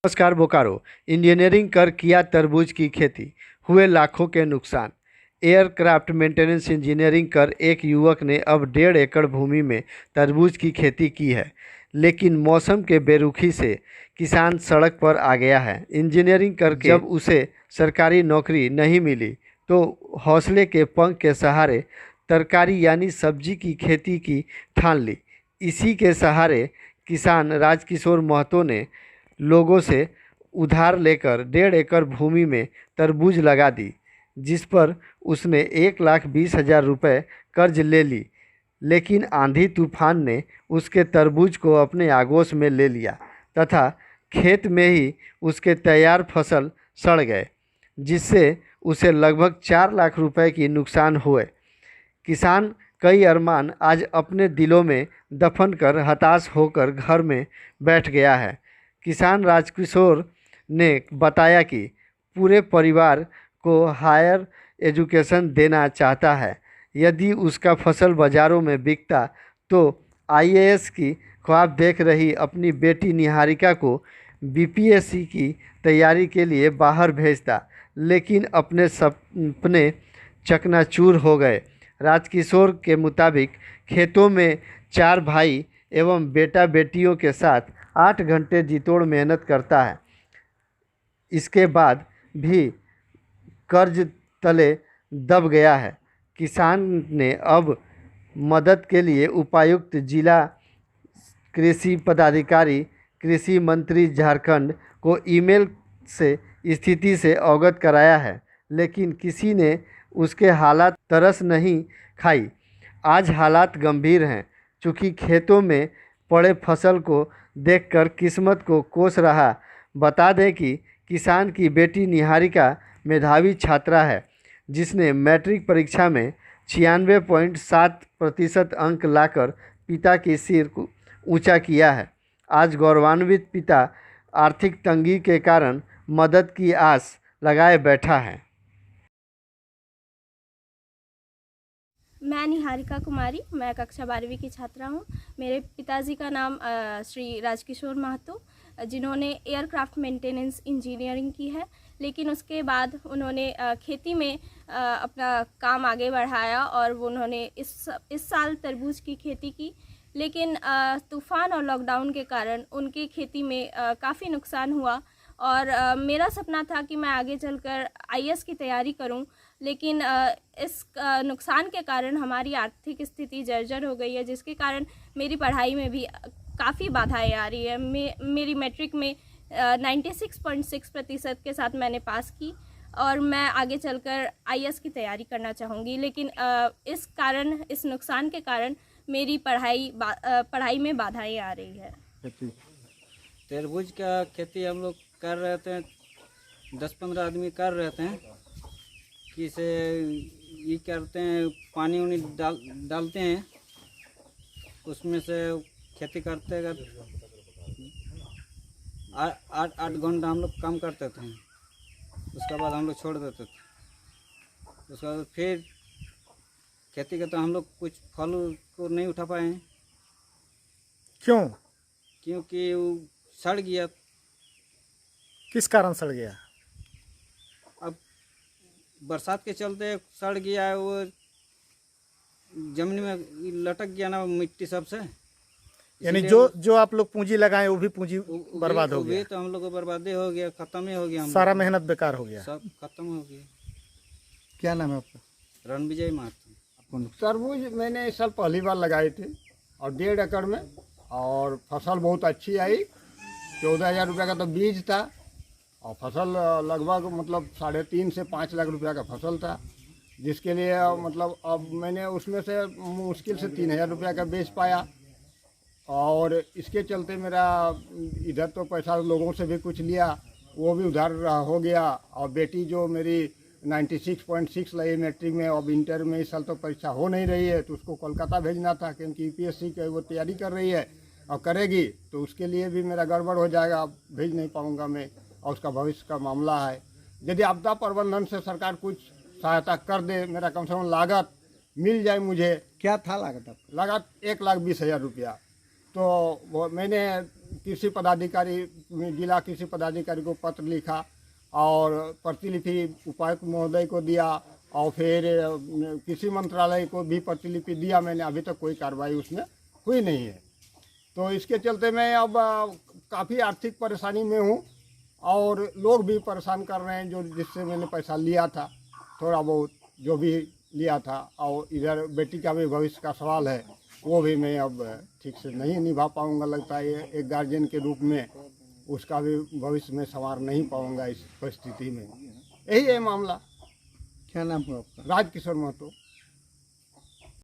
नमस्कार बोकारो। इंजीनियरिंग कर किया तरबूज की खेती, हुए लाखों के नुकसान। एयरक्राफ्ट मेंटेनेंस इंजीनियरिंग कर एक युवक ने अब 1.5 एकड़ भूमि में तरबूज की खेती की है, लेकिन मौसम के बेरुखी से किसान सड़क पर आ गया है। इंजीनियरिंग करके जब उसे सरकारी नौकरी नहीं मिली तो हौसले के पंख के सहारे तरकारी यानी सब्जी की खेती की ठान ली। इसी के सहारे किसान राजकिशोर महतो ने लोगों से उधार लेकर 1.5 एकड़ भूमि में तरबूज लगा दी, जिस पर उसने 1,20,000 रुपये कर्ज ले ली। लेकिन आंधी तूफान ने उसके तरबूज को अपने आगोश में ले लिया तथा खेत में ही उसके तैयार फसल सड़ गए, जिससे उसे लगभग 4 लाख रुपए की नुकसान हुए। किसान कई अरमान आज अपने दिलों में दफन कर हताश होकर घर में बैठ गया है। किसान राजकिशोर ने बताया कि पूरे परिवार को हायर एजुकेशन देना चाहता है। यदि उसका फसल बाज़ारों में बिकता तो आईएएस की ख्वाब देख रही अपनी बेटी निहारिका को बीपीएससी की तैयारी के लिए बाहर भेजता, लेकिन अपने सपने चकनाचूर हो गए। राजकिशोर के मुताबिक खेतों में 4 भाई एवं बेटा बेटियों के साथ 8 घंटे जीतोड़ मेहनत करता है। इसके बाद भी कर्ज तले दब गया है। किसान ने अब मदद के लिए उपायुक्त जिला कृषि पदाधिकारी कृषि मंत्री झारखंड को ईमेल से स्थिति से अवगत कराया है, लेकिन किसी ने उसके हालात तरस नहीं खाई। आज हालात गंभीर हैं, चूँकि खेतों में पड़े फसल को देखकर किस्मत को कोस रहा। बता दें कि किसान की बेटी निहारिका मेधावी छात्रा है, जिसने मैट्रिक परीक्षा में 96.7% अंक लाकर पिता की सिर को ऊंचा किया है। आज गौरवान्वित पिता आर्थिक तंगी के कारण मदद की आस लगाए बैठा है। मैं निहारिका कुमारी, मैं कक्षा 12वीं की छात्रा हूँ। मेरे पिताजी का नाम श्री राजकिशोर महतो, जिन्होंने एयरक्राफ्ट मेंटेनेंस इंजीनियरिंग की है, लेकिन उसके बाद उन्होंने खेती में अपना काम आगे बढ़ाया और उन्होंने इस साल तरबूज की खेती की। लेकिन तूफ़ान और लॉकडाउन के कारण उनकी खेती में काफ़ी नुकसान हुआ और मेरा सपना था कि मैं आगे चलकर आईएएस की तैयारी करूं, लेकिन इस नुकसान के कारण हमारी आर्थिक स्थिति जर्जर हो गई है, जिसके कारण मेरी पढ़ाई में भी काफ़ी बाधाएं आ रही है। मेरी मैट्रिक में 96.6% के साथ मैंने पास की और मैं आगे चलकर आईएएस की तैयारी करना चाहूँगी, लेकिन इस नुकसान के कारण मेरी पढ़ाई में बाधाएं आ रही है। तरबूज का खेती हम लोग कर रहे थे, 10-15 आदमी कर रहे थे कि इसे ये करते हैं, पानी उनी डालते हैं, उसमें से खेती करते कर 8 घंटा हम लोग काम करते थे। उसके बाद हम लोग छोड़ देते थे। उसके बाद फिर खेती करते हम लोग कुछ फल को नहीं उठा पाए हैं। क्यों? क्योंकि वो सड़ गया। किस कारण सड़ गया? अब बरसात के चलते सड़ गया है, वो जमीन में लटक गया ना मिट्टी सबसे। यानी जो आप लोग पूंजी लगाए वो भी पूंजी बर्बाद हो गया। तो हम लोग को बर्बादी हो गया, खत्म ही हो गया। सारा मेहनत बेकार हो गया, सब खत्म हो गया। क्या नाम है आपका? रणविजय महतो। तरबूज मैंने इस साल पहली बार लगाए थे और 1.5 एकड़ में, और फसल बहुत अच्छी आई। 14,000 रुपये का तो बीज था और फसल लगभग मतलब 3.5 से 5 लाख रुपया का फसल था, जिसके लिए मतलब अब मैंने उसमें से मुश्किल से 3,000 रुपया का बेच पाया। और इसके चलते मेरा इधर तो पैसा लोगों से भी कुछ लिया, वो भी उधार हो गया। और बेटी जो मेरी 96.6 लाई मैट्रिक में, अब इंटर में इस साल तो परीक्षा हो नहीं रही है, तो उसको कोलकाता भेजना था, क्योंकि यूपीएससी की वो तैयारी कर रही है और करेगी, तो उसके लिए भी मेरा गड़बड़ हो जाएगा, अब भेज नहीं पाऊँगा मैं, और उसका भविष्य का मामला है। यदि आपदा प्रबंधन से सरकार कुछ सहायता कर दे, मेरा कम से कम लागत मिल जाए मुझे। क्या था लागत? लागत 1,20,000 रुपया। तो वो मैंने कृषि पदाधिकारी, जिला कृषि पदाधिकारी को पत्र लिखा और प्रतिलिपि उपायुक्त महोदय को दिया और फिर कृषि मंत्रालय को भी प्रतिलिपि दिया मैंने। अभी तक कोई कार्रवाई उसमें हुई नहीं है। तो इसके चलते मैं अब काफ़ी आर्थिक परेशानी में हूँ और लोग भी परेशान कर रहे हैं, जो जिससे मैंने पैसा लिया था, थोड़ा बहुत जो भी लिया था। और इधर बेटी का भी भविष्य का सवाल है, वो भी मैं अब ठीक से नहीं निभा पाऊँगा। लगता है एक गार्जियन के रूप में उसका भी भविष्य में संवार नहीं पाऊँगा इस परिस्थिति में। यही है मामला। क्या नाम है आपका? राजकिशोर महतो।